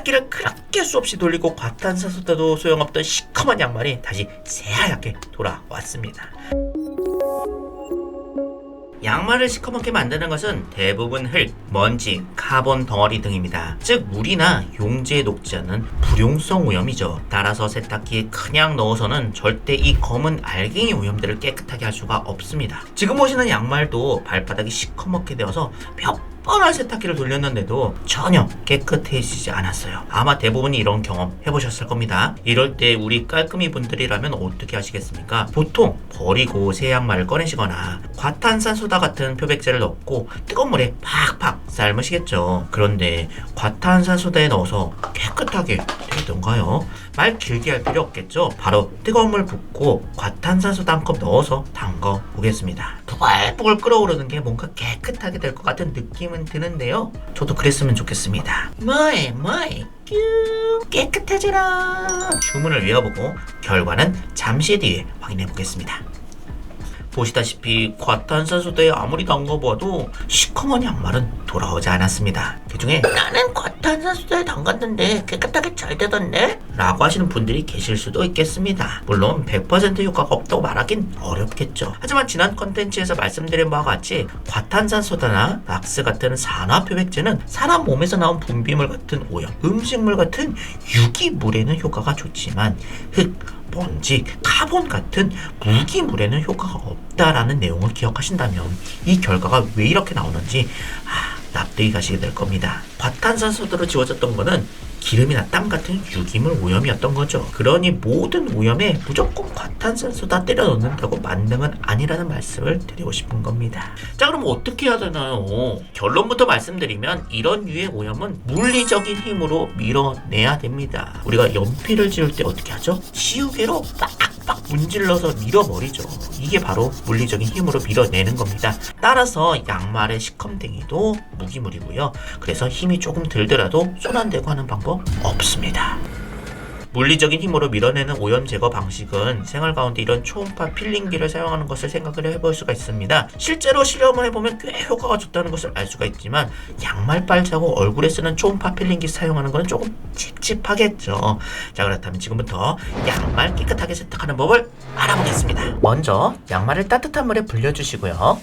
세탁기를 그렇게 수없이 돌리고 과탄산소다도 소용없던 시커먼 양말이 다시 새하얗게 돌아왔습니다. 양말을 시커멓게 만드는 것은 대부분 흙, 먼지, 카본 덩어리 등입니다. 즉 물이나 용지에 녹지 않는 불용성 오염이죠. 따라서 세탁기에 그냥 넣어서는 절대 이 검은 알갱이 오염들을 깨끗하게 할 수가 없습니다. 지금 보시는 양말도 발바닥이 시커멓게 되어서 몇 번을 세탁기를 돌렸는데도 전혀 깨끗해지지 않았어요. 아마 대부분이 이런 경험 해보셨을 겁니다. 이럴 때 우리 깔끔이 분들이라면 어떻게 하시겠습니까? 보통 버리고 새 양말을 꺼내시거나 과탄산소다 같은 표백제를 넣고 뜨거운 물에 팍팍 삶으시겠죠. 그런데 과탄산소다에 넣어서 깨끗하게 되던가요? 말 길게 할 필요 없겠죠. 바로 뜨거운 물 붓고 과탄산소다 한 컵 넣어서 담궈 보겠습니다. 부글부글 끓어오르는 게 뭔가 깨끗하게 될 것 같은 느낌은 드는데요. 저도 그랬으면 좋겠습니다. 뭐해 깨끗해져라 주문을 외워보고 결과는 잠시 뒤에 확인해 보겠습니다. 보시다시피 과탄산소다에 아무리 담가봐도 시커먼 양말은 돌아오지 않았습니다. 그 중에 나는 과탄산소다에 담갔는데 깨끗하게 잘 되던데? 라고 하시는 분들이 계실 수도 있겠습니다. 물론 100% 효과가 없다고 말하긴 어렵겠죠. 하지만 지난 컨텐츠에서 말씀드린 바와 같이 과탄산소다나 락스 같은 산화 표백제는 사람 몸에서 나온 분비물 같은 오염, 음식물 같은 유기물에는 효과가 좋지만 흙, 먼지, 카본 같은 무기물에는 효과가 없다라는 내용을 기억하신다면 이 결과가 왜 이렇게 나오는지 납득이 가시게 될 겁니다. 과탄산소다로 지워졌던 거는 기름이나 땀 같은 유기물 오염이었던 거죠. 그러니 모든 오염에 무조건 과탄산소다 때려 넣는다고 만능은 아니라는 말씀을 드리고 싶은 겁니다. 자, 그럼 어떻게 해야 되나요? 결론부터 말씀드리면 이런 유의 오염은 물리적인 힘으로 밀어내야 됩니다. 우리가 연필을 지울 때 어떻게 하죠? 지우개로 빡빡 문질러서 밀어버리죠. 이게 바로 물리적인 힘으로 밀어내는 겁니다. 따라서 양말의 시컴댕이도 무기물이고요. 그래서 힘이 조금 들더라도 손 안 대고 하는 방법 없습니다. 물리적인 힘으로 밀어내는 오염 제거 방식은 생활 가운데 이런 초음파 필링기를 사용하는 것을 생각을 해볼 수가 있습니다. 실제로 실험을 해보면 꽤 효과가 좋다는 것을 알 수가 있지만 양말 빨자고 얼굴에 쓰는 초음파 필링기 사용하는 것은 조금 찝찝하겠죠. 자, 그렇다면 지금부터 양말 깨끗하게 세탁하는 법을 알아보겠습니다. 먼저 양말을 따뜻한 물에 불려주시고요.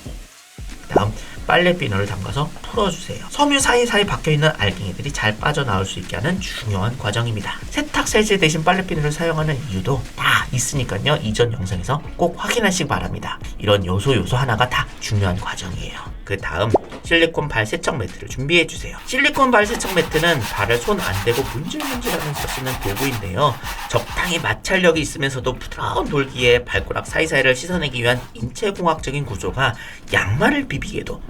다음 빨래 비누를 담가서 풀어주세요. 섬유 사이사이 박혀있는 알갱이들이 잘 빠져나올 수 있게 하는 중요한 과정입니다. 세탁 세제 대신 빨래 비누를 사용하는 이유도 다 있으니까요. 이전 영상에서 꼭 확인하시기 바랍니다. 이런 요소 하나가 다 중요한 과정이에요. 그 다음 실리콘 발 세척 매트를 준비해주세요. 실리콘 발 세척 매트는 발을 손 안 대고 문질문질하면서 쓰는 도구인데요. 적당히 마찰력이 있으면서도 부드러운 돌기에 발가락 사이사이를 씻어내기 위한 인체공학적인 구조가 양말을 비비기에도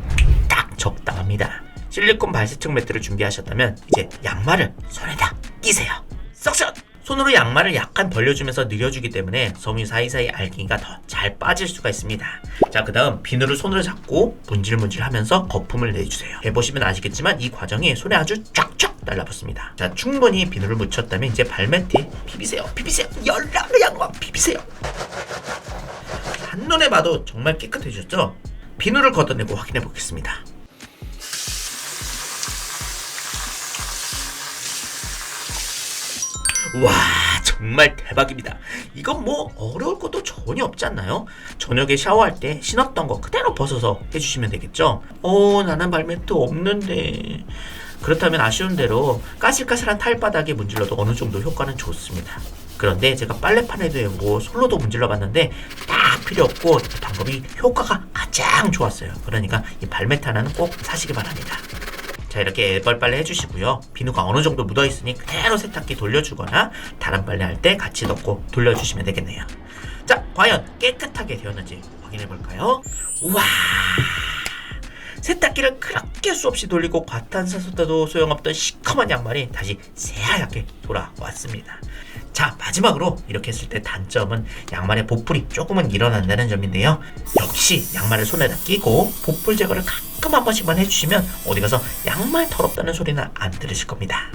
딱 적당합니다. 실리콘 발 세척 매트를 준비하셨다면 이제 양말을 손에다 끼세요. 석션! 손으로 양말을 약간 벌려주면서 늘려주기 때문에 섬유 사이사이 알갱이가 더 잘 빠질 수가 있습니다. 자, 그 다음 비누를 손으로 잡고 문질문질 하면서 거품을 내주세요. 해보시면 아시겠지만 이 과정이 손에 아주 쫙쫙 달라붙습니다. 자, 충분히 비누를 묻혔다면 이제 발매트에 비비세요. 열나는 양말 비비세요. 한눈에 봐도 정말 깨끗해졌죠? 비누를 걷어내고 확인해 보겠습니다. 와, 정말 대박입니다. 이건 뭐 어려울 것도 전혀 없지 않나요? 저녁에 샤워할 때 신었던 거 그대로 벗어서 해주시면 되겠죠? 나는 발매트 없는데. 그렇다면 아쉬운 대로 까실까실한 타일바닥에 문질러도 어느 정도 효과는 좋습니다. 그런데 제가 빨래판에도 해보고 솔로도 문질러 봤는데 딱 필요 없고 방법이 효과가 가장 좋았어요. 그러니까 이 발매트 하나는 꼭 사시기 바랍니다. 자, 이렇게 애벌 빨래 해주시고요. 비누가 어느 정도 묻어있으니 그대로 세탁기 돌려주거나 다른 빨래 할 때 같이 넣고 돌려주시면 되겠네요. 자, 과연 깨끗하게 되었는지 확인해볼까요? 우와! 세탁기를 그렇게 수없이 돌리고 과탄산소다도 소용없던 시커먼 양말이 다시 새하얗게 돌아왔습니다. 자, 마지막으로 이렇게 했을 때 단점은 양말에 보풀이 조금은 일어난다는 점인데요. 역시 양말을 손에다 끼고 보풀 제거를 가끔 한 번씩만 해주시면 어디가서 양말 더럽다는 소리는 안 들으실 겁니다.